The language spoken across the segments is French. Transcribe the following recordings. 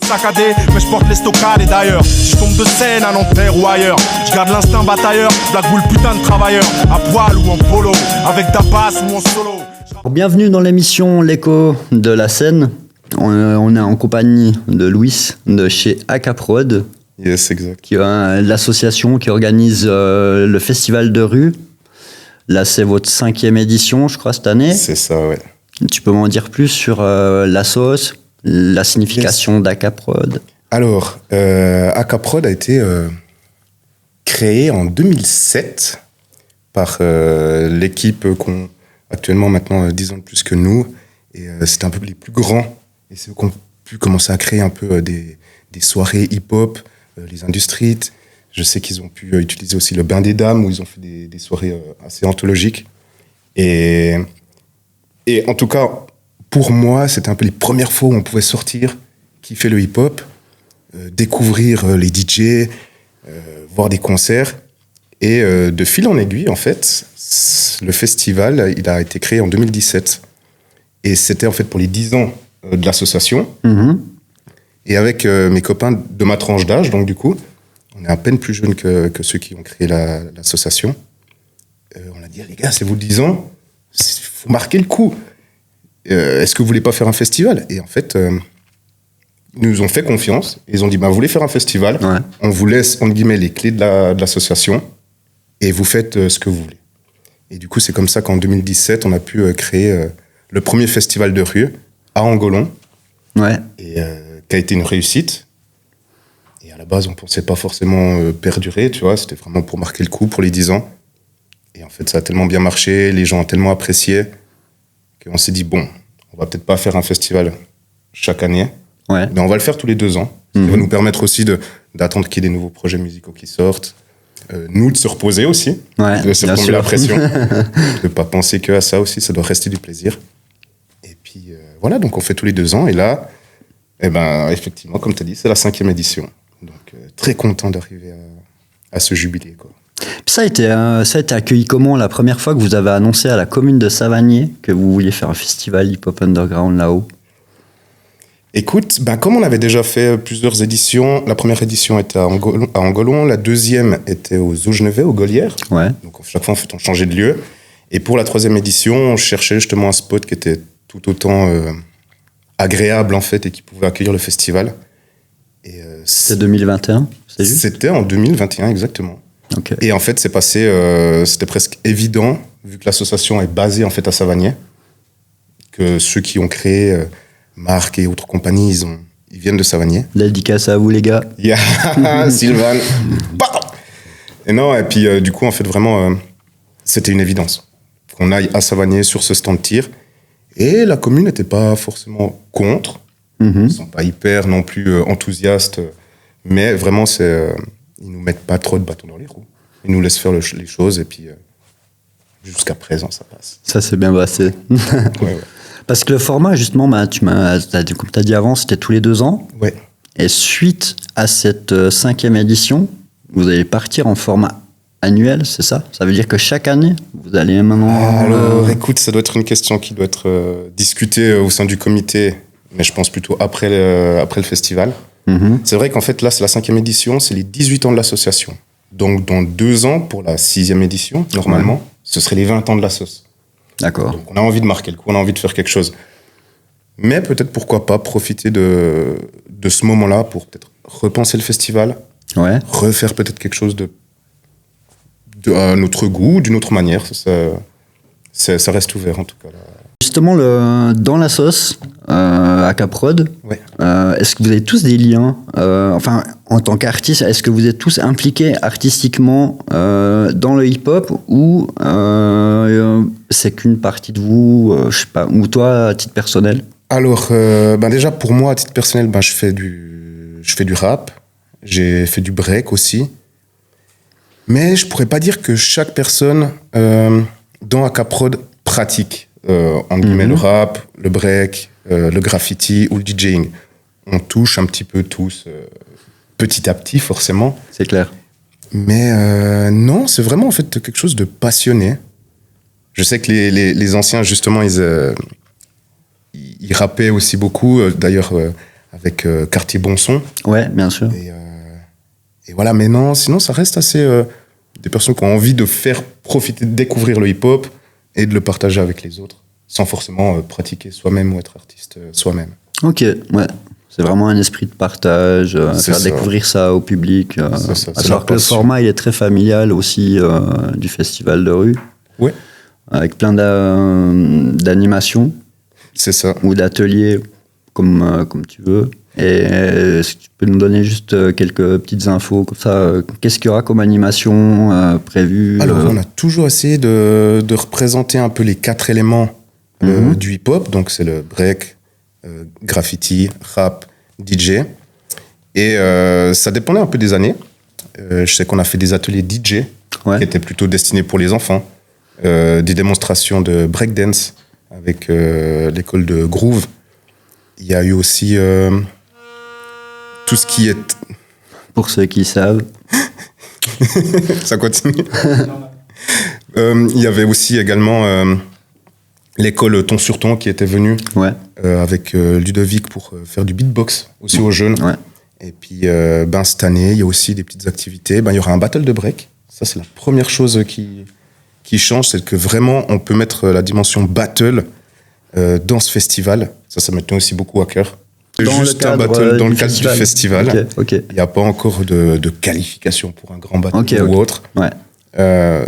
saccadé, mais je porte les stockades et d'ailleurs, si je tombe de scène à Nanterre ou ailleurs, je garde l'instinct batailleur, Black Bull putain de travailleur, à poil ou en polo, avec ta basse ou en solo. Bienvenue dans l'émission L'écho de la scène. On est en compagnie de Louis de chez Akaprod. Yes, exact. Qui est l'association qui organise le festival de rue. Là, c'est votre 5e édition, je crois, cette année. C'est ça, ouais. Tu peux m'en dire plus sur la sauce, la signification d'Akaprod? Alors, Akaprod a été créé en 2007 par l'équipe qu'on actuellement maintenant 10 ans de plus que nous. Et c'était un peu les plus grands. Et c'est eux qui ont pu commencer à créer un peu des soirées hip-hop, les industries. Je sais qu'ils ont pu utiliser aussi le Bain des Dames, où ils ont fait des soirées assez anthologiques. Et en tout cas, pour moi, c'était un peu les premières fois où on pouvait sortir, kiffer le hip-hop, découvrir les DJ, voir des concerts. Et de fil en aiguille, en fait, le festival, il a été créé en 2017. Et c'était en fait pour les 10 ans de l'association. Mmh. Et avec mes copains de ma tranche d'âge, donc du coup, on est à peine plus jeunes que ceux qui ont créé l'association. On a dit, les gars, c'est vos 10 ans, il faut marquer le coup. Est-ce que vous voulez pas faire un festival? Et en fait, ils nous ont fait confiance. Ils ont dit, vous voulez faire un festival? Ouais. On vous laisse, entre guillemets, les clés de l'association et vous faites ce que vous voulez. Et du coup, c'est comme ça qu'en 2017, on a pu créer le premier festival de rue à Angolon. Ouais. Et qui a été une réussite. Et à la base, on ne pensait pas forcément perdurer, tu vois. C'était vraiment pour marquer le coup pour les 10 ans. Et en fait, ça a tellement bien marché, les gens ont tellement apprécié qu'on s'est dit, bon, on va peut-être pas faire un festival chaque année, Ouais. mais on va le faire tous les 2 ans. Ça va nous permettre aussi d'attendre qu'il y ait des nouveaux projets musicaux qui sortent. Nous, de se reposer aussi, Ouais, de se bien tomber sûr. la pression, de ne pas penser que à ça aussi, ça doit rester du plaisir. Et puis voilà, donc on fait tous les 2 ans. Et là, effectivement, comme tu as dit, c'est la 5e édition. Donc très content d'arriver à ce jubilé, quoi. Puis ça a été accueilli comment la première fois que vous avez annoncé à la commune de Savagnier que vous vouliez faire un festival hip-hop underground là-haut? Écoute, comme on avait déjà fait plusieurs éditions, la première édition était à Angolon, la deuxième était aux Augenevet, aux Gaulières. Ouais. Donc chaque fois, en fait, on changeait de lieu. Et pour la 3e édition, on cherchait justement un spot qui était tout autant agréable, en fait, et qui pouvait accueillir le festival. Et, C'est 2021, c'est juste? C'était en 2021, exactement. Okay. Et en fait, c'est passé, c'était presque évident, vu que l'association est basée en fait à Savagnier, que ceux qui ont créé Marc et autres compagnies, ils viennent de Savagnier. Dédicace à vous, les gars. Yeah, Sylvain. Et puis du coup, en fait, vraiment, c'était une évidence qu'on aille à Savagnier sur ce stand tir. Et la commune n'était pas forcément contre. Ils ne sont pas hyper non plus enthousiastes, mais vraiment, ils nous mettent pas trop de bâtons dans les roues. Ils nous laissent faire les choses et puis jusqu'à présent, ça passe. Ça s'est bien passé. Ouais. Parce que le format, justement, comme tu as dit avant, c'était tous les 2 ans. Ouais. Et suite à cette 5e édition, vous allez partir en format annuel, c'est ça? Ça veut dire que chaque année, vous allez maintenant... Alors, écoute, ça doit être une question qui doit être discutée au sein du comité, mais je pense plutôt après le festival. C'est vrai qu'en fait, là, c'est la 5e édition, c'est les 18 ans de l'association. Donc, dans 2 ans, pour la 6e édition, normalement, ce serait les 20 ans de la sauce. D'accord. Donc, on a envie de marquer le coup, on a envie de faire quelque chose. Mais peut-être, pourquoi pas, profiter de ce moment-là pour peut-être repenser le festival, refaire peut-être quelque chose à notre goût, d'une autre manière. Ça reste ouvert, en tout cas. Là. Justement, dans la sauce, Akaprod, est-ce que vous avez tous des liens, en tant qu'artiste, est-ce que vous êtes tous impliqués artistiquement dans le hip-hop ou c'est qu'une partie de vous, je sais pas, ou toi, à titre personnel? Alors, déjà, pour moi, à titre personnel, je fais du rap, j'ai fait du break aussi, mais je pourrais pas dire que chaque personne dans Akaprod pratique. En guillemets, le rap, le break, le graffiti ou le DJing. On touche un petit peu tous, petit à petit, forcément. C'est clair. Mais non, c'est vraiment en fait quelque chose de passionné. Je sais que les anciens, justement, ils rappaient aussi beaucoup. D'ailleurs, avec Quartier Bon Son. Ouais, bien sûr. Et voilà, mais non, sinon ça reste assez des personnes qui ont envie de faire profiter, de découvrir le hip-hop et de le partager avec les autres, sans forcément pratiquer soi-même ou être artiste soi-même. Ok, ouais. C'est vraiment un esprit de partage, faire découvrir ça au public. Alors que le format, il est très familial aussi du festival de rue. Ouais. Avec plein d'animations. C'est ça. Ou d'ateliers, comme tu veux. Et est-ce que tu peux nous donner juste quelques petites infos comme ça? Qu'est-ce qu'il y aura comme animation prévue? Alors, on a toujours essayé de représenter un peu les 4 éléments du hip-hop. Donc, c'est le break, graffiti, rap, DJ. Et ça dépendait un peu des années. Je sais qu'on a fait des ateliers DJ qui étaient plutôt destinés pour les enfants. Des démonstrations de breakdance avec l'école de Groove. Il y a eu aussi tout ce qui est... Pour ceux qui savent. Ça continue. Il y avait aussi également l'école Ton sur Ton qui était venue avec Ludovic pour faire du beatbox aussi aux jeunes. Ouais. Et puis cette année, il y a aussi des petites activités. Il y aura un battle de break. Ça, c'est la première chose qui change, c'est que vraiment, on peut mettre la dimension battle dans ce festival. Ça me tenait aussi beaucoup à cœur. C'est juste un battle dans le cadre du festival. Okay. Il n'y a pas encore de qualification pour un grand battle ou autre. Ouais.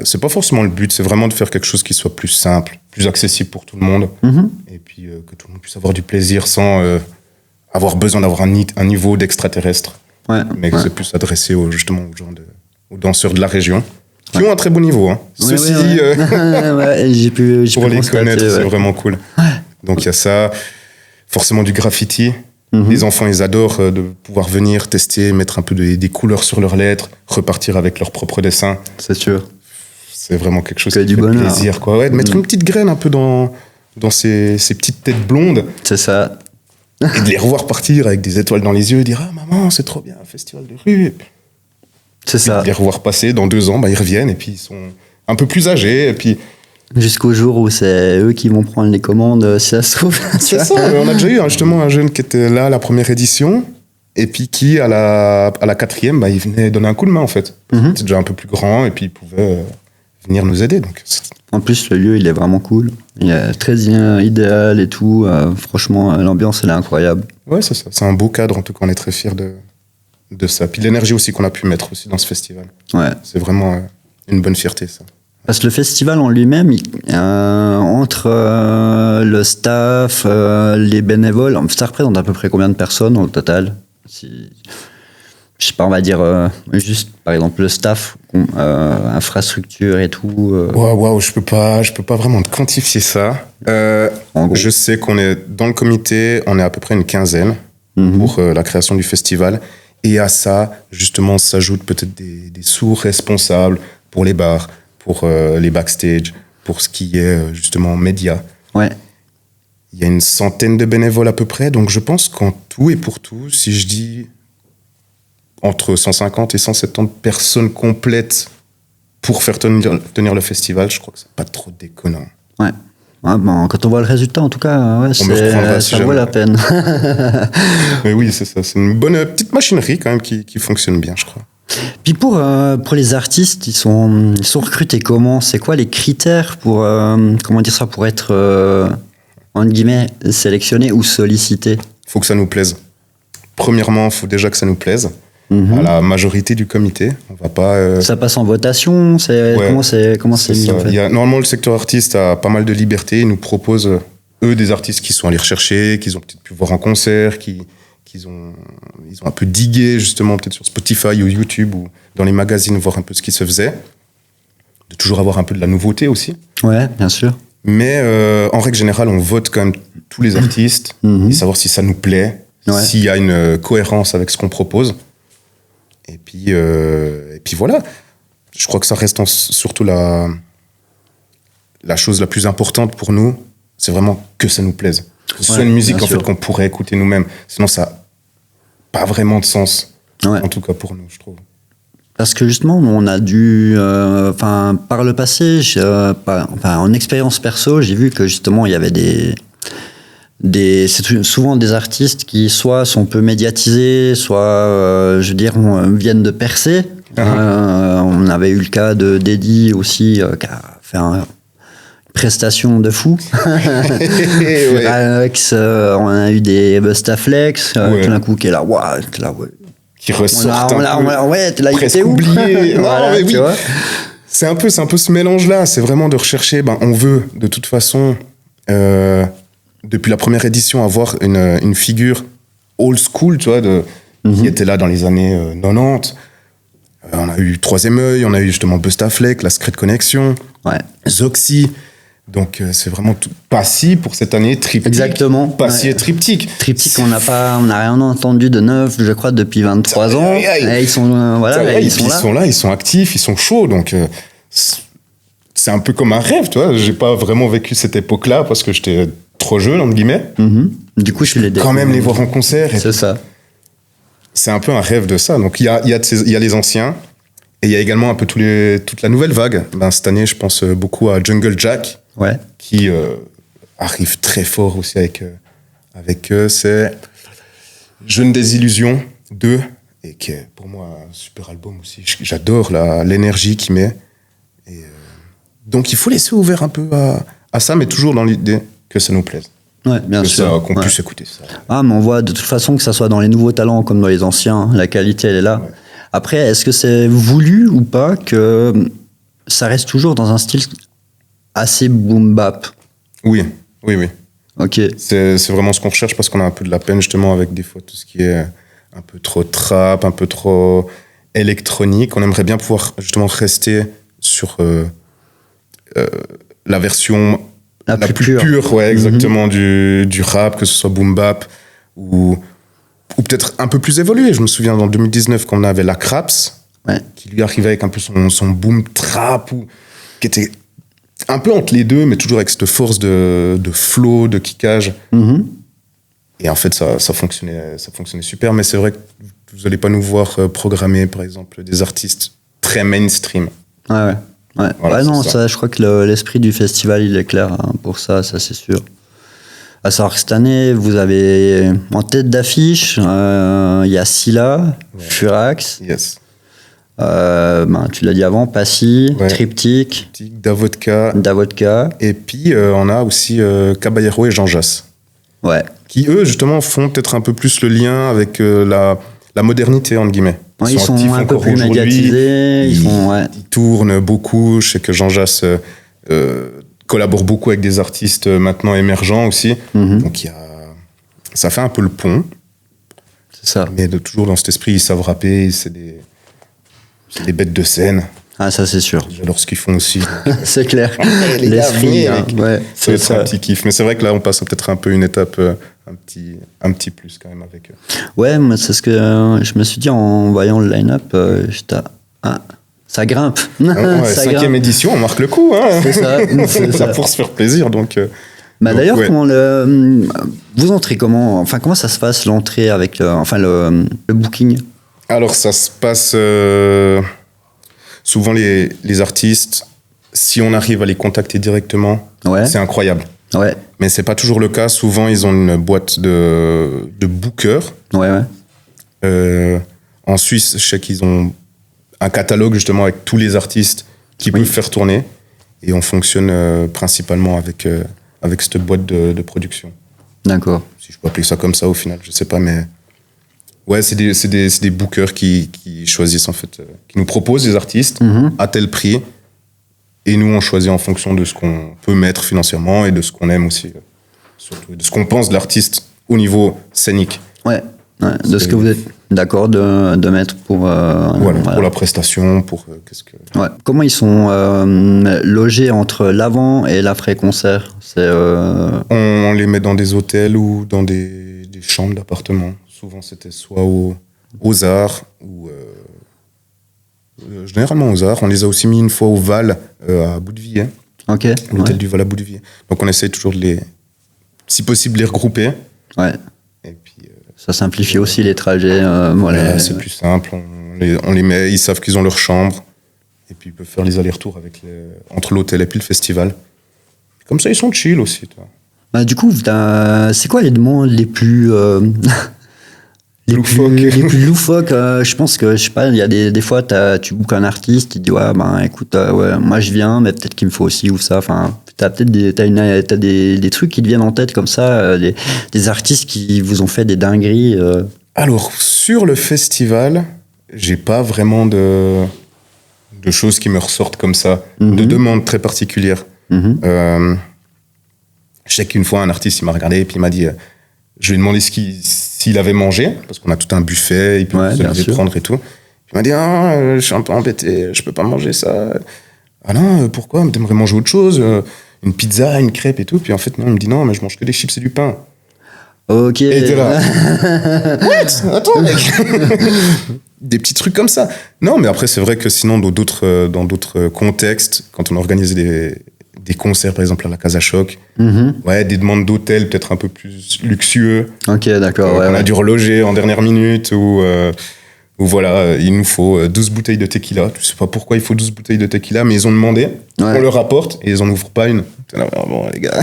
C'est pas forcément le but, c'est vraiment de faire quelque chose qui soit plus simple, plus accessible pour tout le monde. Et puis que tout le monde puisse avoir du plaisir sans avoir besoin d'avoir un niveau d'extraterrestre. Mais que c'est plus adressé justement aux danseurs de la région. Qui ont un très bon niveau. Hein. Ceci dit, j'ai pu pour les connaître, c'est vraiment cool. Donc il y a ça, forcément du graffiti. Les enfants, ils adorent de pouvoir venir tester, mettre un peu des couleurs sur leurs lettres, repartir avec leurs propres dessins. C'est sûr. C'est vraiment quelque chose qui fait plaisir. Quoi. Ouais, de mettre une petite graine un peu dans ces petites têtes blondes. C'est ça. Et de les revoir partir avec des étoiles dans les yeux et dire « Ah maman, c'est trop bien, un festival de rue !» C'est ça. De les revoir passer dans 2 ans, ils reviennent et puis ils sont un peu plus âgés. Et puis... Jusqu'au jour où c'est eux qui vont prendre les commandes, si ça se trouve. C'est ça, on a déjà eu justement un jeune qui était là à la première édition et puis qui, à la 4e, il venait donner un coup de main en fait. C'était déjà un peu plus grand et puis il pouvait venir nous aider. Donc, en plus, le lieu, il est vraiment cool. Il est très idéal et tout. Franchement, l'ambiance, elle est incroyable. Ouais, c'est ça. C'est un beau cadre, en tout cas, on est très fiers de ça. Puis l'énergie aussi qu'on a pu mettre aussi dans ce festival. Ouais. C'est vraiment une bonne fierté, ça. Parce que le festival en lui-même, entre le staff, les bénévoles, ça représente à peu près combien de personnes au total? Je sais pas, on va dire juste, par exemple, le staff, infrastructure et tout. Waouh, je peux pas vraiment te quantifier ça. Je sais qu'on est dans le comité, on est à peu près une 15aine pour la création du festival. Et à ça, justement, s'ajoutent peut-être des sous-responsables pour les bars, pour les backstage, pour ce qui est justement médias. Ouais. Il y a une centaine de bénévoles à peu près, donc je pense qu'en tout et pour tout, si je dis entre 150 et 170 personnes complètes pour faire tenir le festival, je crois que c'est pas trop déconnant. Ouais. Quand on voit le résultat, en tout cas, ça vaut la peine. Mais oui, c'est ça. C'est une bonne petite machinerie quand même qui fonctionne bien, je crois. Puis pour les artistes, ils sont recrutés comment? C'est quoi les critères pour pour être entre guillemets sélectionnés ou sollicités? Faut que ça nous plaise. Premièrement, il faut déjà que ça nous plaise. À la majorité du comité, on va pas. Ça passe en votation. Comment c'est mis, ça. En fait? Normalement, le secteur artiste a pas mal de liberté. Ils nous proposent eux des artistes qui sont allés rechercher, qu'ils ont peut-être pu voir en concert, ils ont un peu digué justement peut-être sur Spotify ou YouTube ou dans les magazines, voir un peu ce qui se faisait, de toujours avoir un peu de la nouveauté aussi. Ouais, bien sûr. Mais en règle générale, on vote quand même tous les artistes et savoir si ça nous plaît, s'il y a une cohérence avec ce qu'on propose. Et puis voilà. Je crois que ça reste surtout la chose la plus importante pour nous, c'est vraiment que ça nous plaise. Que ce soit une musique en fait qu'on pourrait écouter nous-mêmes. Sinon, ça n'a pas vraiment de sens. En tout cas pour nous, je trouve. Parce que justement, on a dû, par le passé, en expérience perso, j'ai vu que justement il y avait c'est souvent des artistes qui soit sont peu médiatisés, soit, je veux dire, viennent de percer. On avait eu le cas de Deddy aussi, qui a fait une prestation de fou. Furax, on a eu des Bustaflex, tout d'un coup, qui est là, waouh, qui ressortent ouais, t'es là, presque oublié. Voilà, oui. C'est un peu ce mélange-là. C'est vraiment de rechercher. On veut de toute façon, depuis la première édition, avoir une figure old school, tu vois, qui était là dans les années 90. On a eu Troisième Œil, on a eu justement Bustaflex, la Secret Connection, Zoxy. Donc c'est vraiment tout. Passy pour cette année, Triptyque. Exactement. Passy et Triptyque. Triptyque, on n'a rien entendu de neuf, je crois, depuis 23 ans. Et ils sont, ils sont là. Ils sont actifs, ils sont chauds. Donc c'est un peu comme un rêve, tu vois. J'ai pas vraiment vécu cette époque-là parce que j'étais trop jeune, entre guillemets. Du coup, je quand même les voir en concert. C'est ça. C'est un peu un rêve de ça. Donc il y a les anciens et il y a également un peu toute la nouvelle vague. Cette année, je pense beaucoup à Jungle Jack. Qui arrive très fort aussi avec eux. C'est Jeune Désillusion 2, et qui est pour moi un super album aussi. J'adore l'énergie qu'il met. Et, donc il faut laisser ouvert un peu à ça, mais toujours dans l'idée que ça nous plaise. Ouais, bien sûr. Qu'on puisse écouter ça. Mais on voit de toute façon que ça soit dans les nouveaux talents comme dans les anciens, la qualité elle est là. Ouais. Après, est-ce que c'est voulu ou pas que ça reste toujours dans un style assez boom bap? Oui. Ok. C'est vraiment ce qu'on recherche parce qu'on a un peu de la peine justement avec des fois tout ce qui est un peu trop trap, un peu trop électronique. On aimerait bien pouvoir justement rester sur la version la plus pure, exactement, du rap, que ce soit boom bap ou peut-être un peu plus évolué. Je me souviens dans 2019 qu'on avait la Craps, qui lui arrivait avec un peu son boom trap, qui était un peu entre les deux, mais toujours avec cette force de flow, de kickage. Et en fait, ça fonctionnait super. Mais c'est vrai que vous n'allez pas nous voir programmer, par exemple, des artistes très mainstream. Voilà, non, ça, je crois que l'esprit du festival, il est clair pour ça c'est sûr. À savoir que cette année, vous avez en tête d'affiche, il y a Scylla, Furax. Yes. Tu l'as dit avant, Passy, Triptyque, Davodka. Et puis, on a aussi Caballero et Jean Jass. Qui, eux, justement, font peut-être un peu plus le lien avec la modernité, entre guillemets. Ils sont un peu plus médiatisés. Ils tournent beaucoup. Je sais que Jean Jass collabore beaucoup avec des artistes maintenant émergents aussi. Donc, ça fait un peu le pont. C'est ça. Mais toujours dans cet esprit, ils savent rapper. C'est des bêtes de scène. Ça c'est sûr. J'adore ce qu'ils font aussi. C'est clair. L'esprit, c'est ça. Un petit kiff. Mais c'est vrai que là, on passe peut-être un peu une étape, un petit plus quand même avec eux. Ouais, moi, c'est ce que je me suis dit en voyant le line-up. Ça grimpe. Cinquième édition, on marque le coup. C'est ça. Pour se faire plaisir. Donc, d'ailleurs, comment vous entrez comment ça se passe l'entrée avec le booking? Alors, ça se passe souvent les artistes, si on arrive à les contacter directement, c'est incroyable. Mais c'est pas toujours le cas. Souvent, ils ont une boîte de bookers. En Suisse, je sais qu'ils ont un catalogue justement avec tous les artistes qui peuvent faire tourner. Et on fonctionne principalement avec cette boîte de production. D'accord. Si je peux appeler ça comme ça au final, je sais pas, mais... Ouais, c'est des bookers qui choisissent en fait, qui nous proposent des artistes à tel prix, et nous on choisit en fonction de ce qu'on peut mettre financièrement et de ce qu'on aime aussi, surtout de ce qu'on pense de l'artiste au niveau scénique. De ce que vous êtes d'accord de mettre pour pour la prestation, pour Comment ils sont logés entre l'avant et l'après-concert? On les met dans des hôtels ou dans des chambres d'appartement. Souvent, c'était soit aux Arts ou généralement aux Arts. On les a aussi mis une fois au Val à Boudevilliers. L'hôtel du Val à Boudevilliers. Donc, on essaye toujours de si possible, les regrouper. Et puis, ça simplifie aussi les trajets. C'est plus simple. On les met, ils savent qu'ils ont leur chambre. Et puis, ils peuvent faire les allers-retours entre l'hôtel et puis le festival. Comme ça, ils sont chill aussi, toi. Bah, du coup, c'est quoi les demandes les plus les plus loufoques? Je pense que, je sais pas, il y a des fois, tu bookes un artiste, il dit ouais, ben écoute, ouais, moi je viens, mais peut-être qu'il me faut aussi ou ça. Enfin, t'as peut-être t'as des trucs qui te viennent en tête comme ça, des artistes qui vous ont fait des dingueries. Alors, sur le festival, j'ai pas vraiment de choses qui me ressortent comme ça, de demandes très particulières. Je sais qu'une fois, un artiste, il m'a regardé et puis il m'a dit, je lui ai demandé s'il avait mangé, parce qu'on a tout un buffet, il peut se prendre et tout. Il m'a dit, je suis un peu embêté, je peux pas manger ça. Ah non, pourquoi? T'aimerais manger autre chose? Une pizza, une crêpe et tout. Puis en fait, non, il me dit, non, mais je mange que des chips et du pain. Ok. Et t'es là. What? Attends, mec. Des petits trucs comme ça. Non, mais après, c'est vrai que sinon, dans d'autres contextes, quand on organise des concerts, par exemple, à la Casa Choc, ouais, des demandes d'hôtel peut-être un peu plus luxueux. Ok, d'accord. On a dû reloger en dernière minute ou voilà, il nous faut 12 bouteilles de tequila. Je sais pas pourquoi il faut 12 bouteilles de tequila, mais ils ont demandé. Ouais. On leur apporte et ils en ouvrent pas une. Là, bon, les gars.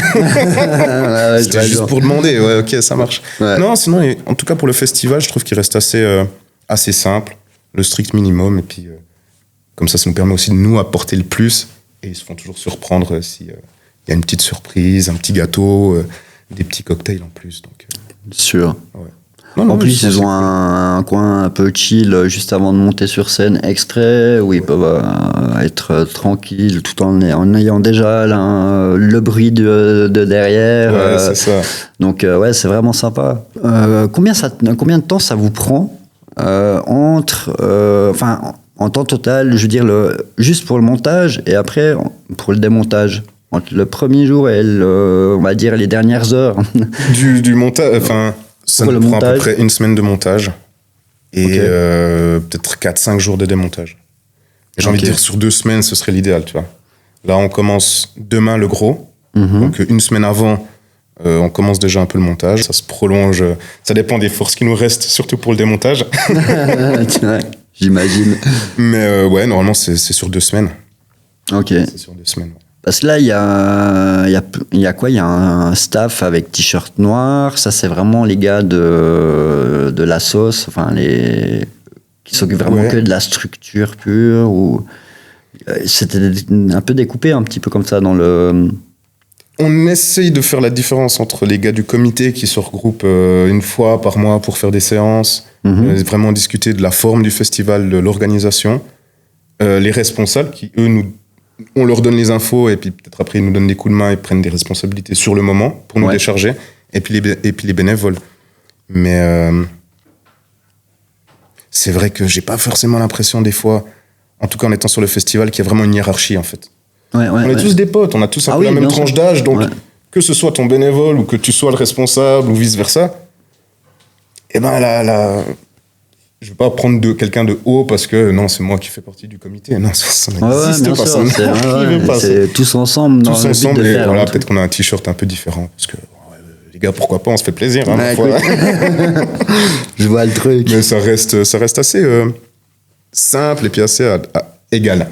C'était juste pour demander. Ouais, ok, ça marche. Ouais. Non, sinon, en tout cas pour le festival, je trouve qu'il reste assez simple, le strict minimum. Et puis, comme ça nous permet aussi de nous apporter le plus. Et ils se font toujours surprendre s'il y a une petite surprise, un petit gâteau, des petits cocktails en plus. Donc, sûr. Ouais. Non, en plus, ils ont un coin un peu chill juste avant de monter sur scène, extrait, où ils peuvent être tranquilles tout en ayant déjà le bruit de derrière. Ouais, c'est ça. Donc, ouais, c'est vraiment sympa. Combien de temps ça vous prend en temps total, je veux dire, juste pour le montage et après pour le démontage? Entre le premier jour et on va dire les dernières heures. Du montage, enfin... Ça nous prend à peu près une semaine de montage et peut-être 4-5 jours de démontage. Et j'ai envie de dire, sur 2 semaines, ce serait l'idéal, tu vois. Là, on commence demain le gros. Donc, une semaine avant, on commence déjà un peu le montage. Ça se prolonge. Ça dépend des forces qui nous restent, surtout pour le démontage. J'imagine. Mais ouais, normalement, c'est sur 2 semaines. Ok. C'est sur 2 semaines. Parce que là, il y a quoi? Il y a un staff avec t-shirt noir. Ça, c'est vraiment les gars de la sauce, enfin qui s'occupent vraiment que de la structure pure. Ou c'était un peu découpé, un petit peu comme ça dans le. On essaye de faire la différence entre les gars du comité qui se regroupent une fois par mois pour faire des séances, vraiment discuter de la forme du festival, de l'organisation. Les responsables qui, eux, on leur donne les infos et puis peut-être après ils nous donnent des coups de main et prennent des responsabilités sur le moment pour nous décharger. Et puis les bénévoles. Mais c'est vrai que j'ai pas forcément l'impression des fois, en tout cas en étant sur le festival, qu'il y a vraiment une hiérarchie en fait. On est tous des potes, on a tous un peu la même tranche d'âge, donc que ce soit ton bénévole ou que tu sois le responsable ou vice versa, et ben là, je vais pas prendre quelqu'un de haut parce que non, c'est moi qui fais partie du comité. Non, ça n'existe pas. Ça n'arrive pas. C'est tous ensemble. Tous ensemble et voilà, peut-être qu'on a un t-shirt un peu différent parce que les gars, pourquoi pas, on se fait plaisir. Hein, je vois le truc. Mais ça reste assez simple et puis assez égal.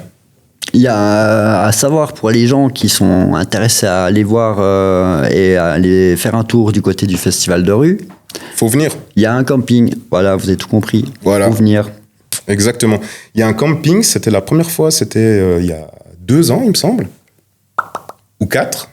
Il y a à savoir pour les gens qui sont intéressés à aller voir et à aller faire un tour du côté du festival de rue. Faut venir. Il y a un camping, voilà, vous avez tout compris. Voilà. Faut venir. Exactement. Il y a un camping, c'était la première fois, c'était il y a 2 ans, il me semble. Ou 4.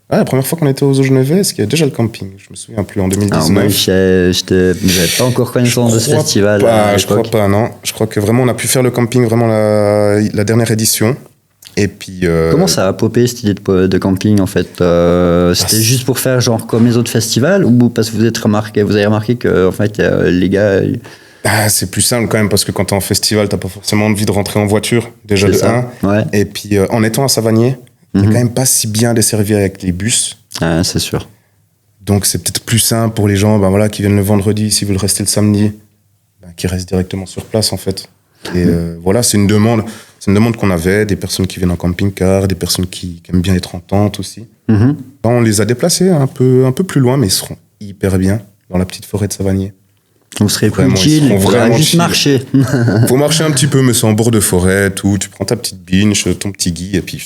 Ah, la première fois qu'on était aux Eaux Genevaises, il y a déjà le camping. Je me souviens plus, en 2019. Moi, j'avais pas encore connaissance de ce festival. Je crois pas, non. Je crois que vraiment, on a pu faire le camping, vraiment la dernière édition. Et puis, comment ça a popé cette idée de camping en fait? C'était juste pour faire genre comme les autres festivals ou parce que vous avez remarqué que en fait les gars. C'est plus simple quand même parce que quand t'es en festival, t'as pas forcément envie de rentrer en voiture déjà de 1. Ouais. Et puis en étant à Savanier, t'es quand même pas si bien desservi avec les bus. Ah, c'est sûr. Donc c'est peut-être plus simple pour les gens, qui viennent le vendredi, s'ils veulent rester le samedi, qui restent directement sur place en fait. Et voilà, c'est une demande qu'on avait, des personnes qui viennent en camping-car, des personnes qui aiment bien être en tente aussi. On les a déplacés un peu plus loin, mais ils seront hyper bien dans la petite forêt de Savanier. Vous serez plus chill, il faudra juste marcher. Faut marcher un petit peu, mais c'est en bord de forêt, tout. Tu prends ta petite binge, ton petit gui, et puis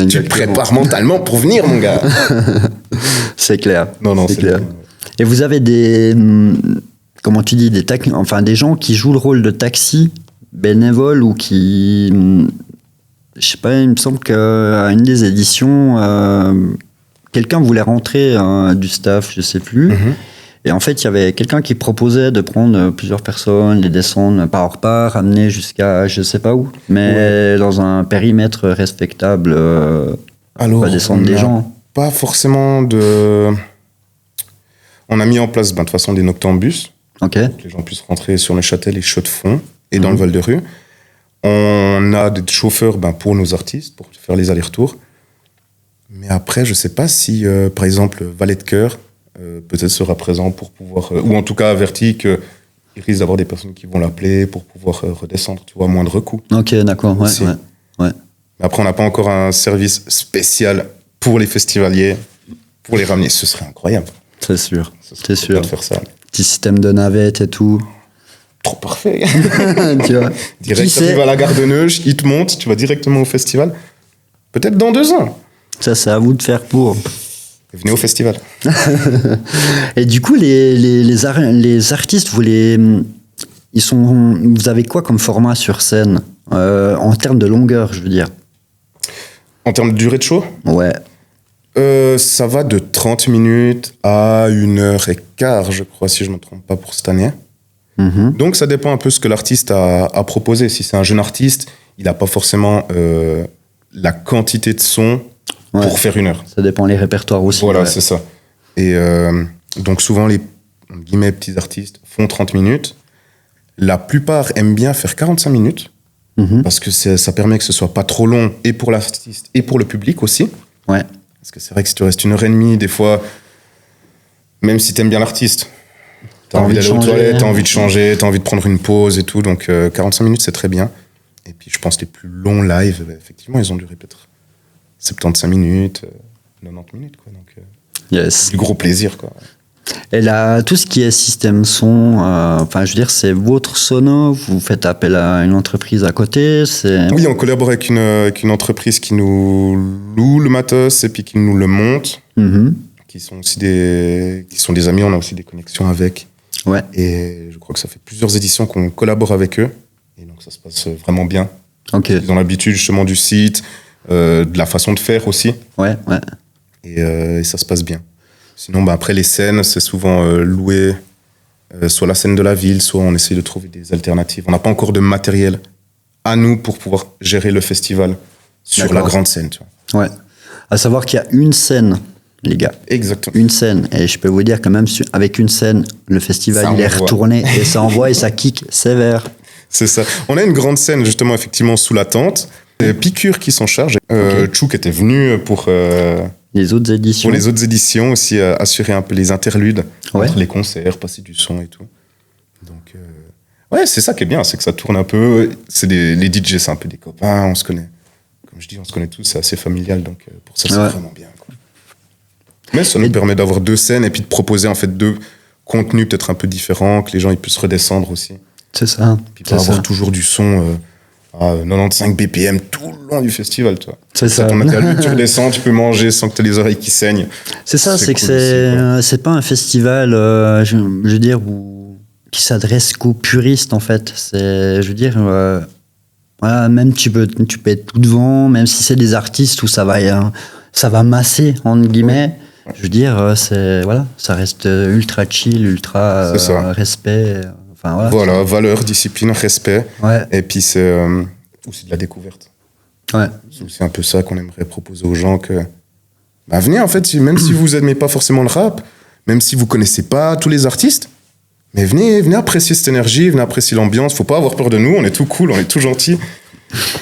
Tu te prépares mentalement pour venir, mon gars. C'est clair. Non, c'est clair. bien. Et vous avez comment tu dis, des gens qui jouent le rôle de taxi bénévole ou qui, je sais pas, il me semble qu'à une des éditions, quelqu'un voulait rentrer du staff, je sais plus. Et en fait, il y avait quelqu'un qui proposait de prendre plusieurs personnes, les descendre pas hors part, ramener jusqu'à je sais pas où, mais dans un périmètre respectable, Alors, pas descendre des gens. Pas forcément de... On a mis en place, de toute façon, des noctambus. Ok. Pour que les gens puissent rentrer sur Neuchâtel et Chaux-de-Fonds et dans le Val-de-Rue. On a des chauffeurs pour nos artistes, pour faire les allers-retours. Mais après, je sais pas si, par exemple, Valet de Cœur peut-être sera présent pour pouvoir... ou en tout cas averti qu'il risque d'avoir des personnes qui vont l'appeler pour pouvoir redescendre, tu vois, à moindre coût. Ok, d'accord, ouais. Mais après, on n'a pas encore un service spécial pour les festivaliers, pour les ramener. Ce serait incroyable. C'est sûr, c'est sûr. Bien de faire ça. Petit système de navette et tout. Trop parfait. Tu vois. Direct, tu arrives à la gare de Neuch, il te monte, tu vas directement au festival. Peut-être dans 2 ans. Ça, c'est à vous de faire pour. Venez au festival. Et du coup, les artistes, vous avez quoi comme format sur scène en termes de longueur, je veux dire? En termes de durée de show? Ouais. Ça va de 30 minutes à 1h15, je crois, si je ne me trompe pas, pour cette année. Donc, ça dépend un peu ce que l'artiste a proposé. Si c'est un jeune artiste, il n'a pas forcément la quantité de son pour faire 1 heure. Ça dépend les répertoires aussi. Voilà, c'est ça. Et donc, souvent, les guillemets, petits artistes font 30 minutes. La plupart aiment bien faire 45 minutes parce que ça permet que ce soit pas trop long et pour l'artiste et pour le public aussi. Ouais. Parce que c'est vrai que si tu restes 1h30, des fois, même si t'aimes bien l'artiste, t'as envie d'aller aux toilettes, t'as envie de changer, t'as envie de prendre une pause et tout. Donc 45 minutes, c'est très bien. Et puis je pense que les plus longs live, effectivement, ils ont duré peut-être 75 minutes, 90 minutes. Quoi. Donc yes. Du gros plaisir. Quoi. Et là, tout ce qui est système son, je veux dire, c'est votre sono, vous faites appel à une entreprise à côté, c'est... Oui, on collabore avec une entreprise qui nous loue le matos et puis qui nous le monte, qui sont aussi des amis, on a aussi des connexions avec. Ouais. Et je crois que ça fait plusieurs éditions qu'on collabore avec eux, et donc ça se passe vraiment bien. Ok. Ils ont l'habitude justement du site, de la façon de faire aussi. Ouais. Et ça se passe bien. Sinon, après, les scènes, c'est souvent loué, soit la scène de la ville, soit on essaie de trouver des alternatives. On n'a pas encore de matériel à nous pour pouvoir gérer le festival sur la grande scène. Tu vois. Ouais. À savoir qu'il y a une scène, les gars. Exactement. Une scène. Et je peux vous dire que même avec une scène, le festival, il est retourné et ça envoie et ça kick sévère. C'est ça. On a une grande scène, justement, effectivement, sous la tente. Picure qui s'en charge. Chouk était venu pour... les autres éditions. Pour les autres éditions aussi, assurer un peu les interludes entre les concerts, passer du son et tout. Donc, c'est ça qui est bien, c'est que ça tourne un peu. Les DJ, c'est un peu des copains, on se connaît. Comme je dis, on se connaît tous, c'est assez familial, donc pour ça, c'est vraiment bien. Quoi. Mais ça nous permet d'avoir 2 scènes et puis de proposer en fait 2 contenus peut-être un peu différents, que les gens ils puissent redescendre aussi. C'est ça. Puis pas avoir toujours du son... à 95 BPM tout le long du festival, toi. C'est ça. Ton interlude, tu redescends, tu peux manger sans que tu aies les oreilles qui saignent. C'est ça, c'est cool que c'est pas un festival, je veux dire, qui s'adresse qu'aux puristes, en fait. Je veux dire, même tu peux être tout devant, même si c'est des artistes où ça va masser, entre guillemets. Ouais. Je veux dire, ça reste ultra chill, ultra respect. Voilà, valeur, discipline, respect. Ouais. Et puis c'est aussi de la découverte. Ouais. C'est aussi un peu ça qu'on aimerait proposer aux gens que... venez en fait, même si vous n'aimez pas forcément le rap, même si vous ne connaissez pas tous les artistes, mais venez apprécier cette énergie, venez apprécier l'ambiance. Faut pas avoir peur de nous, on est tout cool, on est tout gentil.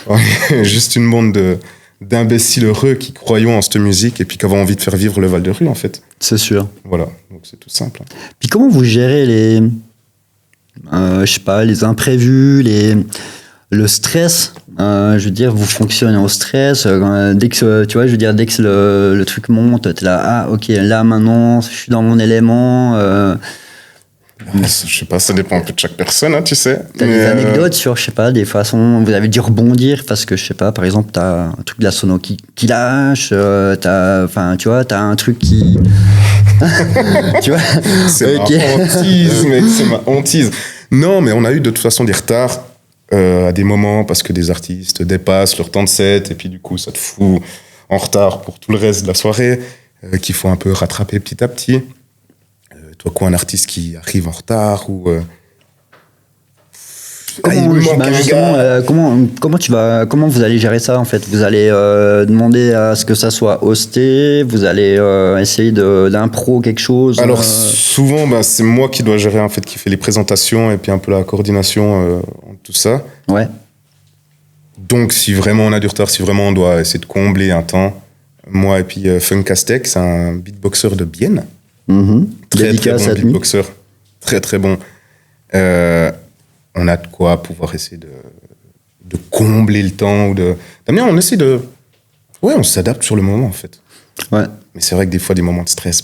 On est juste une bande d'imbéciles heureux qui croyons en cette musique et puis qui avons envie de faire vivre le Val-de-Rue en fait. C'est sûr. Voilà, donc c'est tout simple. Puis comment vous gérez les imprévus, le stress, je veux dire, vous fonctionnez au stress, dès que, tu vois, je veux dire, dès que le truc monte, t'es là, ok, là, maintenant, je suis dans mon élément, Je sais pas, ça dépend un peu de chaque personne, hein, tu sais. T'as des anecdotes sur, je sais pas, des façons, vous avez dû rebondir parce que, je sais pas, par exemple, t'as un truc de la sono qui lâche, enfin, tu vois, t'as un truc qui... tu vois. C'est okay. ma hantise, mec, c'est ma hantise. Non, mais on a eu de toute façon des retards à des moments parce que des artistes dépassent leur temps de set et puis du coup, ça te fout en retard pour tout le reste de la soirée, qu'il faut un peu rattraper petit à petit. Toi, quoi, un artiste qui arrive en retard ou... Comment vous allez gérer ça en fait? Vous allez demander à ce que ça soit hosté, vous allez essayer d'impro quelque chose. Alors souvent, c'est moi qui dois gérer en fait, qui fait les présentations et puis un peu la coordination tout ça. Ouais. Donc si vraiment on a du retard, si vraiment on doit essayer de combler un temps, moi et puis Funkastek, c'est un beatboxer de Bienne. Très bon beatboxer, très très bon. On a de quoi pouvoir essayer de combler le temps ou on essaie de... Ouais, on s'adapte sur le moment en fait. Ouais. Mais c'est vrai que des fois, des moments de stress,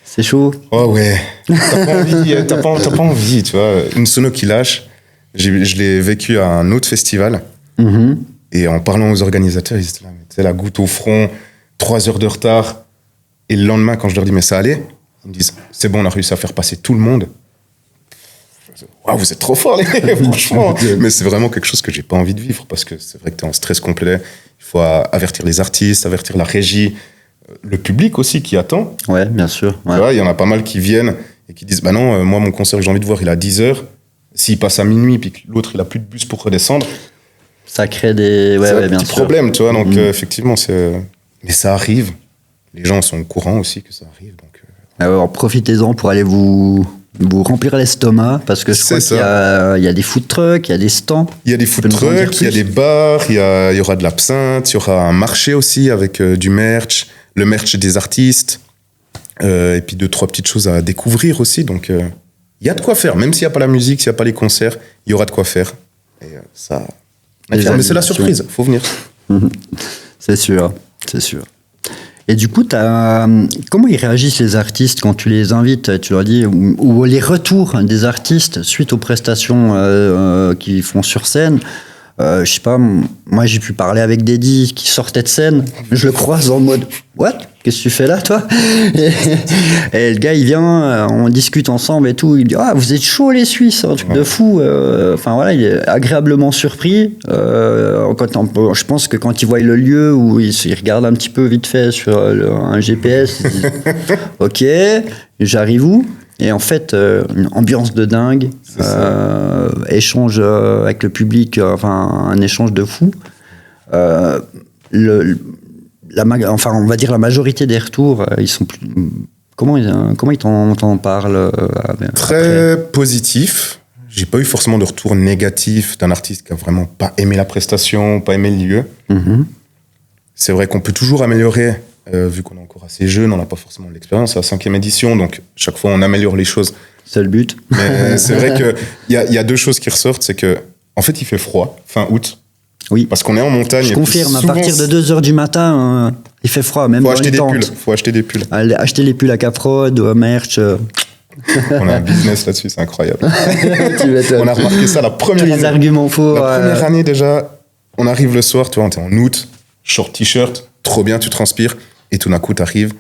c'est chaud. Oh ouais. T'as pas envie, t'as pas envie, tu vois. Une sono qui lâche, je l'ai vécu à un autre festival. Et en parlant aux organisateurs, ils étaient là, tu sais, la goutte au front, 3 heures de retard. Et le lendemain, quand je leur dis, mais ça allait, ils me disent, c'est bon, on a réussi à faire passer tout le monde. Waouh, vous êtes trop forts, les gars, franchement. Mais c'est vraiment quelque chose que j'ai pas envie de vivre parce que c'est vrai que t'es en stress complet. Il faut avertir les artistes, avertir la régie, le public aussi qui attend. Ouais, bien sûr. Ouais. Tu vois, il y en a pas mal qui viennent et qui disent, bah non, moi, mon concert que j'ai envie de voir, il est à 10h. S'il passe à minuit puis que l'autre, il a plus de bus pour redescendre. Ça crée des bien sûr. problèmes, tu vois. Donc, effectivement, mais ça arrive. Les gens sont au courant aussi que ça arrive. Donc, alors, profitez-en pour aller vous remplir l'estomac parce que je crois qu'il y a des food trucks, il y a des stands. Il y a des food trucks, il y a des bars, il y aura de l'absinthe, il y aura un marché aussi avec du merch, le merch des artistes, et puis 2-3 petites choses à découvrir aussi. Donc, il y a de quoi faire. Même s'il n'y a pas la musique, s'il n'y a pas les concerts, il y aura de quoi faire. Et ça... Mais c'est la surprise, il faut venir. C'est sûr, c'est sûr. Et du coup, comment ils réagissent les artistes quand tu les invites? Tu leur dis, ou les retours des artistes suite aux prestations qu'ils font sur scène. Je sais pas, moi j'ai pu parler avec Daddy qui sortait de scène, je le croise en mode what, qu'est-ce que tu fais là toi? Et le gars il vient, on discute ensemble et tout, il dit ah vous êtes chaud les Suisses, un truc de fou. Enfin voilà, il est agréablement surpris. Je pense que quand il voit le lieu où il regarde un petit peu vite fait sur un GPS, il dit ok, j'arrive où? Et en fait, une ambiance de dingue, échange avec le public, un échange de fou. On va dire la majorité des retours, ils sont plus... Comment ils t'en parlent Très positif. J'ai pas eu forcément de retour négatif d'un artiste qui a vraiment pas aimé la prestation, pas aimé le lieu. C'est vrai qu'on peut toujours améliorer. Vu qu'on est encore assez jeune, on n'a pas forcément l'expérience, c'est la 5e édition, donc chaque fois on améliore les choses. C'est le but. Mais c'est vrai qu'il y a 2 choses qui ressortent, c'est que en fait il fait froid, fin août. Oui. Parce qu'on est en montagne. Je confirme, à partir de 2h du matin, il fait froid, même dans les tentes. Faut acheter des pulls. Acheter les pulls à Caprod, merch. On a un business là-dessus, c'est incroyable. On a remarqué ça la première année. Les arguments faux. La première année déjà, on arrive le soir, tu vois, on est en août, short t-shirt, trop bien, tu transpires. Et tout d'un coup, t'arrives,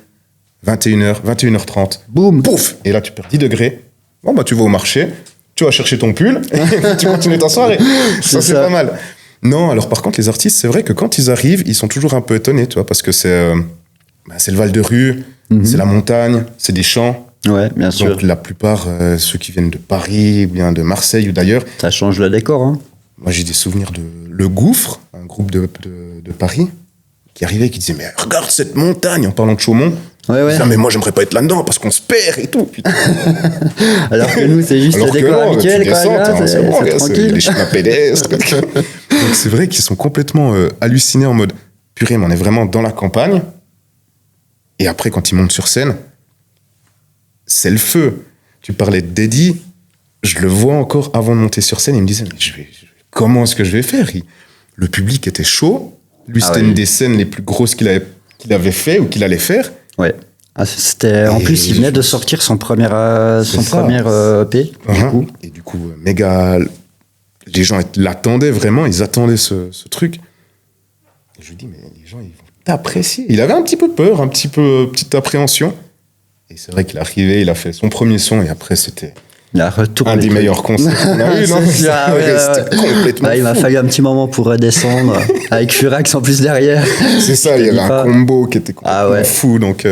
21h, 21h30. Boum. Pouf. Et là, tu perds 10 degrés. Bon, tu vas au marché, tu vas chercher ton pull, et tu continues ta soirée. Ça, c'est pas mal. Non, alors par contre, les artistes, c'est vrai que quand ils arrivent, ils sont toujours un peu étonnés, tu vois, parce que c'est le Val de Rue, c'est la montagne, c'est des champs. Ouais, bien sûr. Donc la plupart, ceux qui viennent de Paris, ou bien de Marseille ou d'ailleurs. Ça change le décor, hein. Moi, j'ai des souvenirs de Le Gouffre, un groupe de Paris, qui arrivait et qui disait mais regarde cette montagne en parlant de Chaumont. Ouais. Disait, mais moi j'aimerais pas être là-dedans parce qu'on se perd et tout. Putain. Alors que nous c'est juste le décor habituel quoi. C'est bon, tranquille. C'est les chemins pédestres. Donc c'est vrai qu'ils sont complètement hallucinés en mode purée mais on est vraiment dans la campagne. Et après quand ils montent sur scène, c'est le feu. Tu parlais de Daddy, je le vois encore avant de monter sur scène, il me disait mais comment est-ce que je vais faire? Le public était chaud. Lui, c'était une des scènes les plus grosses qu'il avait fait ou qu'il allait faire. Ouais. Ah, c'était, en plus, il venait de sortir son premier EP, du coup. Et du coup, méga... Les gens l'attendaient vraiment, ils attendaient ce truc. Et je lui dis, mais les gens, ils vont t'apprécier. Il avait un petit peu peur, petite appréhension. Et c'est vrai qu'il est arrivé, il a fait son premier son, et après, c'était un des meilleurs concerts qu'on a eu. C'était complètement il m'a fallu un petit moment pour redescendre, avec Furax en plus derrière. C'est ça, il y avait un combo qui était complètement fou, donc...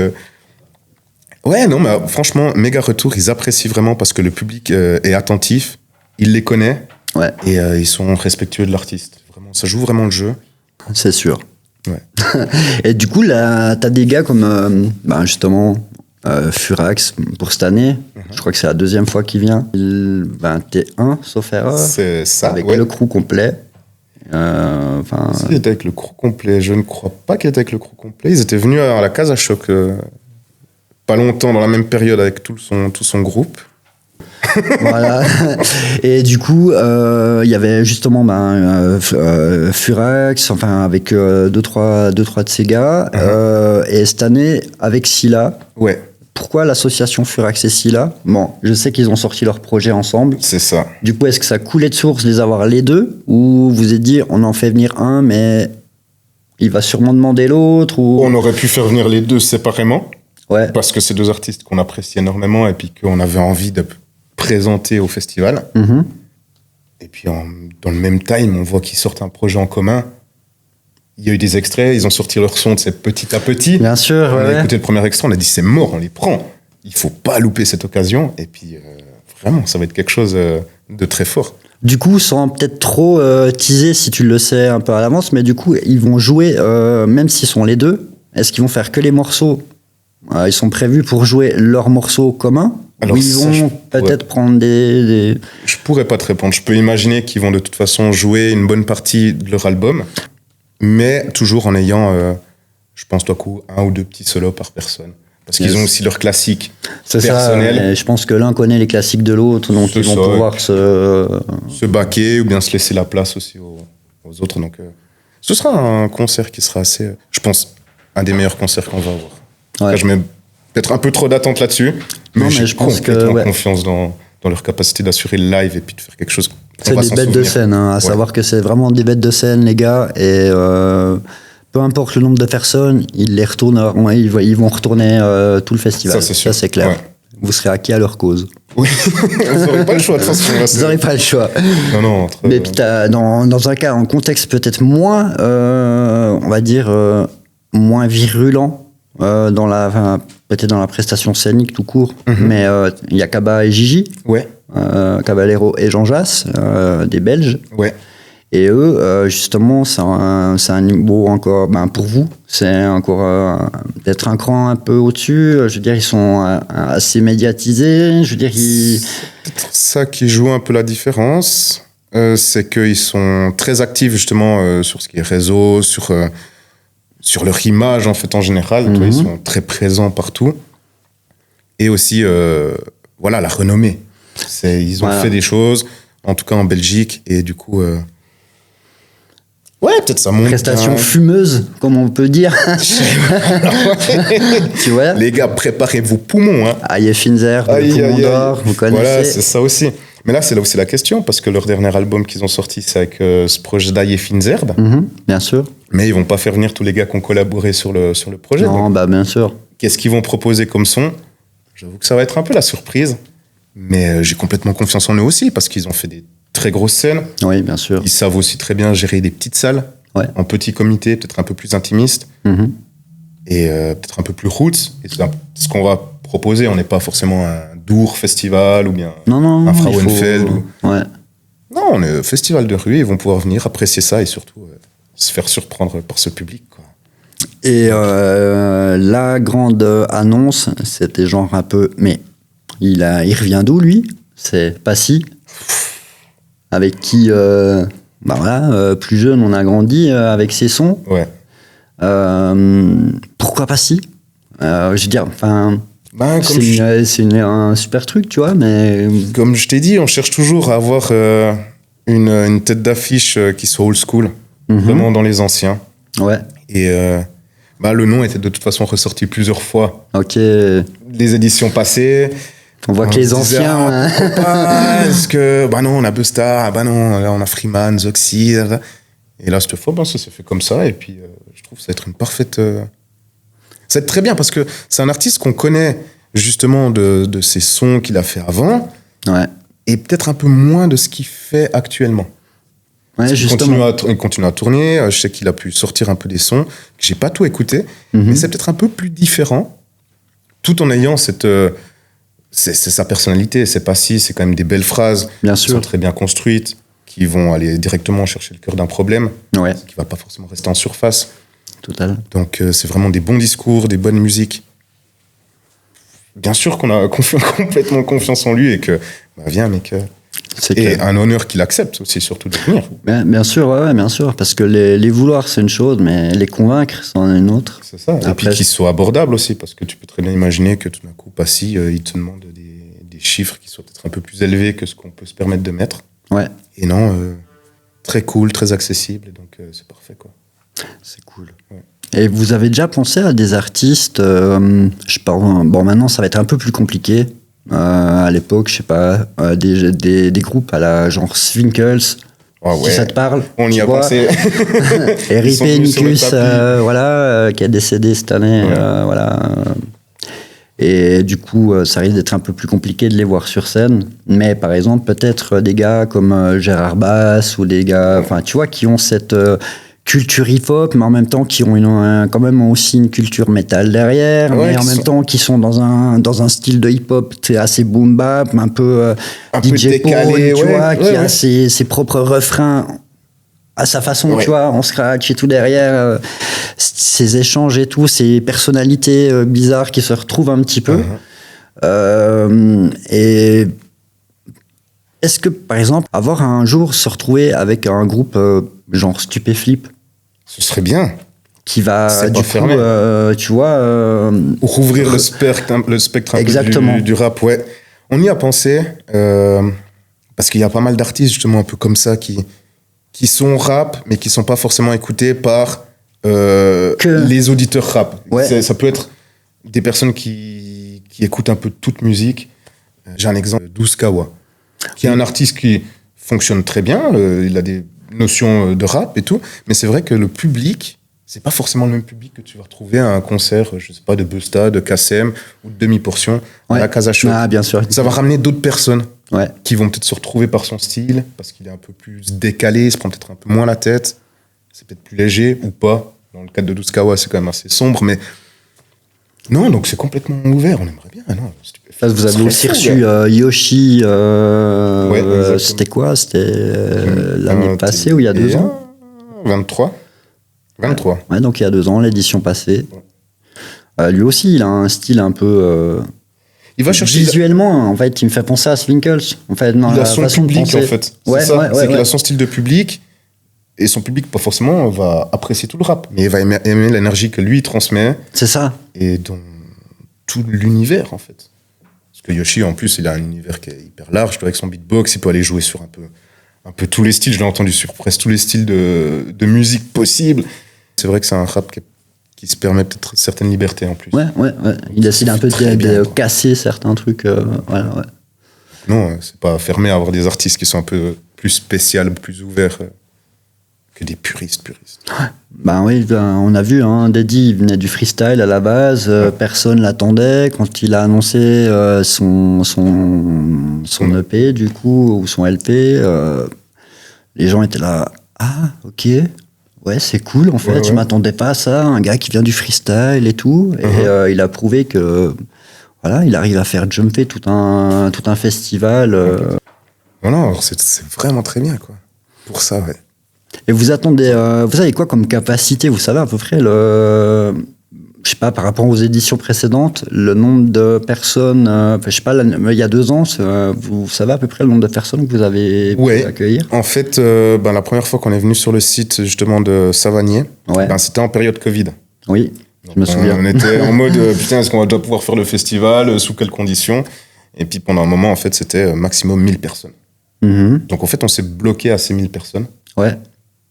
Ouais, non, mais franchement, méga retour, ils apprécient vraiment parce que le public est attentif, il les connaît, et ils sont respectueux de l'artiste. Vraiment, ça joue vraiment le jeu. C'est sûr. Ouais. Et du coup, là, t'as des gars comme, justement, Furax pour cette année. Je crois que c'est la deuxième fois qu'il vient. T1, sauf erreur. C'est ça, avec le crew complet. Il était avec le crew complet. Je ne crois pas qu'il était avec le crew complet. Ils étaient venus à la Casa Choc pas longtemps, dans la même période, avec tout son groupe. Voilà. Et du coup, il y avait justement Furax, avec deux, trois de ces gars. Et cette année, avec Scylla. Ouais. Pourquoi l'association Furax et Scylla? Bon, je sais qu'ils ont sorti leur projet ensemble. C'est ça. Du coup, est-ce que ça coulait de source de les avoir les deux? Ou vous êtes dit, on en fait venir un, mais il va sûrement demander l'autre ou... On aurait pu faire venir les deux séparément. Ouais. Parce que c'est deux artistes qu'on apprécie énormément et puis qu'on avait envie de présenter au festival. Et puis, dans le même time, on voit qu'ils sortent un projet en commun. Il y a eu des extraits, ils ont sorti leur son petit à petit. Bien sûr, on a écouté le premier extrait, on a dit c'est mort, on les prend. Il faut pas louper cette occasion. Et puis, vraiment, ça va être quelque chose de très fort. Du coup, sans peut-être trop teaser, si tu le sais un peu à l'avance, mais du coup, ils vont jouer, même s'ils sont les deux, est-ce qu'ils vont faire que les morceaux? Ils sont prévus pour jouer leurs morceaux communs? Alors, ou ils vont peut-être prendre des... Je pourrais pas te répondre. Je peux imaginer qu'ils vont de toute façon jouer une bonne partie de leur album, mais toujours en ayant, je pense, un ou deux petits solos par personne. Parce qu'ils ont aussi leurs classiques personnels. Ça, je pense que l'un connaît les classiques de l'autre, donc ils vont pouvoir se baquer ou bien se laisser la place aussi aux autres. Donc, ce sera un concert qui sera assez, je pense, un des meilleurs concerts qu'on va avoir. Ouais. Là, je mets peut-être un peu trop d'attente là-dessus, mais j'ai complètement confiance dans leur capacité d'assurer le live et puis de faire quelque chose. C'est des bêtes de scène, savoir que c'est vraiment des bêtes de scène, les gars, et peu importe le nombre de personnes, ils vont retourner tout le festival. Ça, c'est sûr. Ça, c'est clair. Ouais. Vous serez acquis à leur cause. Oui, vous n'aurez pas le choix de toute façon. Vous n'aurez pas le choix. Non. Mais puis dans un cas, en contexte peut-être moins, on va dire, moins virulent, peut-être dans la prestation scénique tout court, mais il y a Kaba et Gigi, Caballero et Jean Jass, des Belges. Ouais. Et eux, justement, c'est un niveau encore, pour vous, c'est encore peut-être un cran un peu au-dessus. Je veux dire, ils sont assez médiatisés. Je veux dire, c'est peut-être ça qui joue un peu la différence. C'est qu'ils sont très actifs, justement, sur ce qui est réseau, sur leur image, en fait, en général. Ils sont très présents partout. Et aussi, la renommée. Ils ont fait des choses, en tout cas en Belgique, et du coup... Ouais, peut-être ça monte. Prestation fumeuse, comme on peut dire. Tu vois? Les gars, préparez vos poumons. Aïe Finzer, le poumon d'or, vous connaissez. Voilà, c'est ça aussi. Mais là, c'est là aussi la question, parce que leur dernier album qu'ils ont sorti, c'est avec ce projet d'Aïe Finzerbe. Bien sûr. Mais ils vont pas faire venir tous les gars qui ont collaboré sur le projet. Non, donc, bien sûr. Qu'est-ce qu'ils vont proposer comme son? J'avoue que ça va être un peu la surprise. Mais j'ai complètement confiance en eux aussi, parce qu'ils ont fait des très grosses scènes. Oui, bien sûr. Ils savent aussi très bien gérer des petites salles, en petit comité, peut-être un peu plus intimiste, et peut-être un peu plus roots. Et ce qu'on va proposer, on n'est pas forcément un Dour festival ou bien un Frauenfeld. Ouais. Non, on est un festival de rue, ils vont pouvoir venir apprécier ça et surtout se faire surprendre par ce public, quoi. Et la grande annonce, c'était genre un peu... Mais il revient d'où, lui? C'est Passy, avec qui, plus jeune, on a grandi avec ses sons. Ouais. Pourquoi Passy? Je veux dire, c'est un super truc, tu vois, mais... Comme je t'ai dit, on cherche toujours à avoir une tête d'affiche qui soit old school, vraiment dans les anciens. Ouais. Et Bah, le nom était de toute façon ressorti plusieurs fois. Ok. Les éditions passées. On voit que les anciens. Est-ce que. Bah non, on a Busta. Bah non, là, on a Freeman, Zoxy. Et là, cette fois, ça s'est fait comme ça. Et puis, je trouve ça être une parfaite. Ça va être très bien parce que c'est un artiste qu'on connaît justement de ses sons qu'il a fait avant. Ouais. Et peut-être un peu moins de ce qu'il fait actuellement. Ouais, justement. Il continue à tourner. Je sais qu'il a pu sortir un peu des sons que j'ai pas tout écouté, mais c'est peut-être un peu plus différent, tout en ayant cette c'est sa personnalité. C'est pas si, c'est quand même des belles phrases Bien qui sûr. sont très bien construites, qui vont aller directement chercher le cœur d'un problème, Ouais. qui va pas forcément rester en surface. Total. Donc c'est vraiment des bons discours, des bonnes musiques. Bien sûr qu'on a complètement confiance en lui et que viens mec. C'est Et clair. un honneur qu'il accepte aussi, surtout de venir. Bien sûr, ouais, bien sûr, parce que les vouloir c'est une chose, mais les convaincre c'en est une autre. C'est ça. Et Après, puis qu'il soit abordable aussi, parce que tu peux très bien imaginer que tout d'un coup, Passy, il te demande des chiffres qui soient peut-être un peu plus élevés que ce qu'on peut se permettre de mettre. Ouais, Et non, très cool, très accessible, et donc c'est parfait, quoi. c'est cool. Ouais. Et vous avez déjà pensé à des artistes, je sais pas, bon maintenant ça va être un peu plus compliqué. À l'époque, je sais pas, des groupes à la genre Swinkles, Ah si ouais, ça te parle. on y tu a vois. pensé. Ils sont R.I.P. venus sur le Nicus, tapis. voilà, qui a décédé cette année, Ouais. voilà. Et du coup, ça risque d'être un peu plus compliqué de les voir sur scène. Mais par exemple, peut-être des gars comme Gérard Bass ou des gars, enfin, tu vois, qui ont cette culture hip-hop, mais en même temps qui ont quand même aussi une culture métal derrière, Ouais, mais en qui même sont- temps qui sont dans un style de hip-hop assez boom bap, un peu Un peu DJ décalé, Paul, tu ouais, vois, qui ouais. a ses propres refrains à sa façon, Ouais. tu vois, en scratch et tout derrière, ces échanges et tout, ces personnalités bizarres qui se retrouvent un petit peu. Et est-ce que, par exemple, avoir un jour se retrouver avec un groupe genre Stupéflip Ce serait bien. qui va, C'est du pas coup, fermé. tu vois... Pour rouvrir le spectre un Exactement. peu du rap, ouais. On y a pensé, parce qu'il y a pas mal d'artistes, justement, un peu comme ça, qui sont rap, mais qui sont pas forcément écoutés par les auditeurs rap. Ouais. Ça peut être des personnes qui écoutent un peu toute musique. J'ai un exemple, Douskawa, qui est un artiste qui fonctionne très bien, il a des notions de rap et tout, mais c'est vrai que le public, c'est pas forcément le même public que tu vas retrouver à un concert, je sais pas, de Busta, de KSM ou de Demi-Portion à Ouais. la Casa Show. Ah, bien sûr. Ça va ramener d'autres personnes Ouais. qui vont peut-être se retrouver par son style, parce qu'il est un peu plus décalé, il se prend peut-être un peu moins la tête, c'est peut-être plus léger ou pas. Dans le cadre de Douskawa, c'est quand même assez sombre, mais non, donc c'est complètement ouvert, on aimerait bien. Non, Là, vous avez serait aussi fou, reçu gars. Yoshi. Ouais, exactement. C'était quoi? C'était l'année passée ou il y a 2 ans? 23. Ouais, donc il y a 2 ans, l'édition passée. Lui aussi, il a un style un peu... Il va chercher. visuellement, en fait, il me fait penser à Swinkles. En fait, dans Il la a son façon de public, penser. en fait. Ouais, C'est ça. ouais, C'est ouais, qu'il ouais. a son style de public. Et son public, pas forcément, va apprécier tout le rap. Mais il va aimer l'énergie que lui, il transmet. C'est ça. Et dans tout l'univers, en fait. Parce que Yoshi, en plus, il a un univers qui est hyper large. Avec son beatbox, il peut aller jouer sur un peu tous les styles. Je l'ai entendu sur presque tous les styles de musique possible. C'est vrai que c'est un rap qui se permet peut-être certaines libertés en plus. Ouais. Il décide un peu Très de bien, quoi. casser certains trucs. Voilà, ouais. Non, c'est pas fermé à avoir des artistes qui sont un peu plus spéciaux, plus ouverts que des puristes. Ben oui, on a vu, hein, Daddy, il venait du freestyle à la base, personne l'attendait. Quand il a annoncé son EP, du coup, ou son LP, les gens étaient là, ah, ok, ouais, c'est cool, en fait, Ouais. je m'attendais pas à ça, un gars qui vient du freestyle et tout. Et il a prouvé que, voilà, il arrive à faire jumper tout un festival. Non, alors c'est vraiment très bien, quoi. Pour ça, ouais. Et vous attendez, vous avez quoi comme capacité? Vous savez à peu près je sais pas, par rapport aux éditions précédentes, le nombre de personnes, je sais pas, il y a 2 ans, vous savez à peu près le nombre de personnes que vous avez pu Ouais. accueillir? En fait, la première fois qu'on est venu sur le site justement de Savanier, Ouais. c'était en période Covid. Oui, je me souviens. On était en mode, putain, est-ce qu'on va déjà pouvoir faire le festival, sous quelles conditions? Et puis pendant un moment, en fait, c'était maximum 1000 personnes. Mhm. Donc en fait, on s'est bloqué à ces 1000 personnes. Ouais,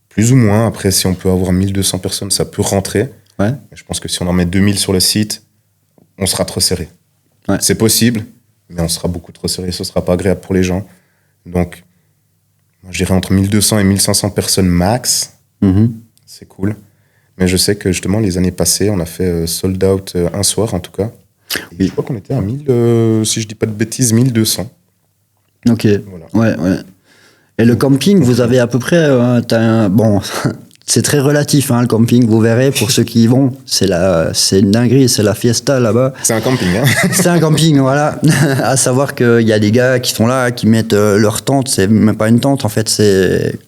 Plus ou moins. Après, si on peut avoir 1200 personnes, ça peut rentrer. Ouais. Je pense que si on en met 2000 sur le site, on sera trop serré. Ouais. C'est possible, mais on sera beaucoup trop serré. Ce sera pas agréable pour les gens. Donc, moi, je dirais entre 1200 et 1500 personnes max. C'est cool. Mais je sais que justement, les années passées, on a fait sold out un soir en tout cas. Et je crois qu'on était à 1000, si je dis pas de bêtises, 1200. Ok. Voilà. Ouais. Et le camping, vous avez à peu près. Bon, c'est très relatif, hein, le camping, vous verrez, pour ceux qui y vont. C'est une dinguerie, c'est la fiesta là-bas. C'est un camping, hein. C'est un camping, voilà. À savoir qu'il y a des gars qui sont là, qui mettent leur tente. C'est même pas une tente, en fait, c'est.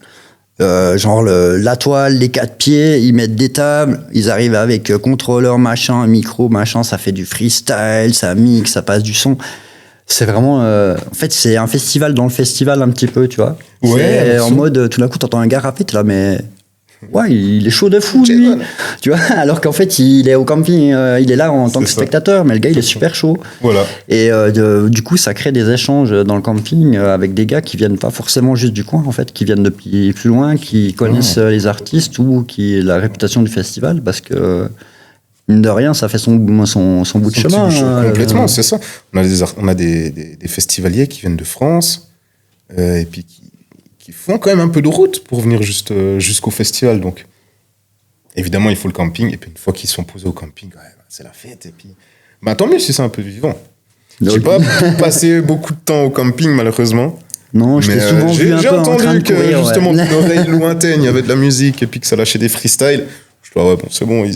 Genre la toile, les 4 pieds, ils mettent des tables, ils arrivent avec contrôleur, machin, micro, machin, ça fait du freestyle, ça mixe, ça passe du son. C'est vraiment... en fait, c'est un festival dans le festival un petit peu, tu vois. Ouais, c'est en mode, tout d'un coup, t'entends un gars rapper, t'es là, mais... Ouais, il est chaud de fou, lui. Tu vois, alors qu'en fait, il est au camping, il est là en tant que spectateur, mais le gars, il est super chaud. Voilà. Et du coup, ça crée des échanges dans le camping avec des gars qui viennent pas forcément juste du coin, en fait, qui viennent depuis plus loin, qui connaissent les artistes ou qui la réputation du festival, parce que mine de rien, ça fait son bout de chemin. Complètement, c'est ça. On a des festivaliers qui viennent de France et puis qui font quand même un peu de route pour venir jusqu'au festival. Donc, évidemment, il faut le camping. Et puis, une fois qu'ils sont posés au camping, c'est la fête. Et puis, tant mieux si c'est un peu vivant. J'ai pas passé beaucoup de temps au camping, malheureusement. Non, je t'ai souvent vu un peu en train de entendu que, courir, justement, d'une oreille lointaine, il y avait de la musique et puis que ça lâchait des freestyles. Je dois, bon, c'est bon,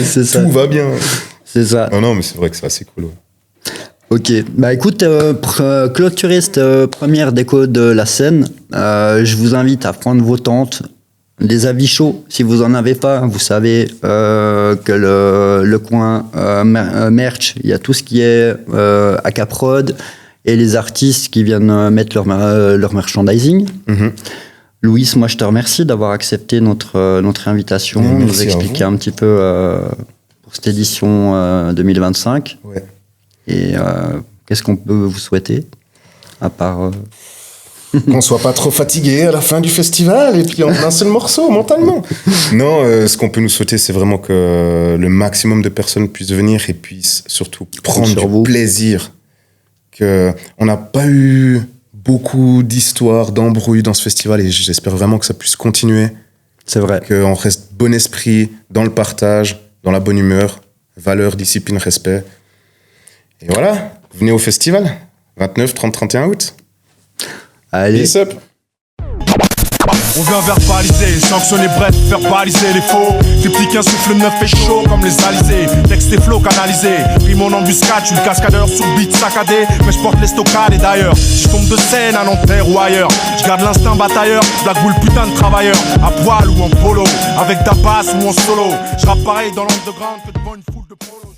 c'est ça. Tout va bien. C'est ça. Non, mais c'est vrai que c'est assez cool. Ouais. Ok, bah écoute, clôturer cette première déco de la scène, je vous invite à prendre vos tentes, les habits chauds, si vous en avez pas, vous savez que le coin merch, il y a tout ce qui est à Caprod et les artistes qui viennent mettre leur merchandising. Louis, moi je te remercie d'avoir accepté notre invitation, nous expliquer un petit peu pour cette édition 2025. Ouais. Et qu'est-ce qu'on peut vous souhaiter à part qu'on soit pas trop fatigué à la fin du festival et puis en un seul morceau mentalement. Non, ce qu'on peut nous souhaiter, c'est vraiment que le maximum de personnes puissent venir et puissent surtout prendre du plaisir. Que on n'a pas eu beaucoup d'histoires, d'embrouilles dans ce festival et j'espère vraiment que ça puisse continuer. C'est vrai. Qu'on reste bon esprit, dans le partage, dans la bonne humeur, valeur, discipline, respect. Et voilà, venez au festival, 29, 30, 31 août. Allez. Peace up. On vient verbaliser, sanctionner, bref, verbaliser les faux. Triplique un souffle neuf et chaud comme les alizés. Texte et flow canalisé, pris mon embuscade, je suis le cascadeur sur beat saccadé. Mais je porte les stockades et d'ailleurs, si je tombe de scène à Nanterre ou ailleurs, je garde l'instinct batailleur, Black Bull putain de travailleur. À poil ou en polo, avec ta basse ou en solo. Je rappe pareil dans l'underground que devant une foule de polos.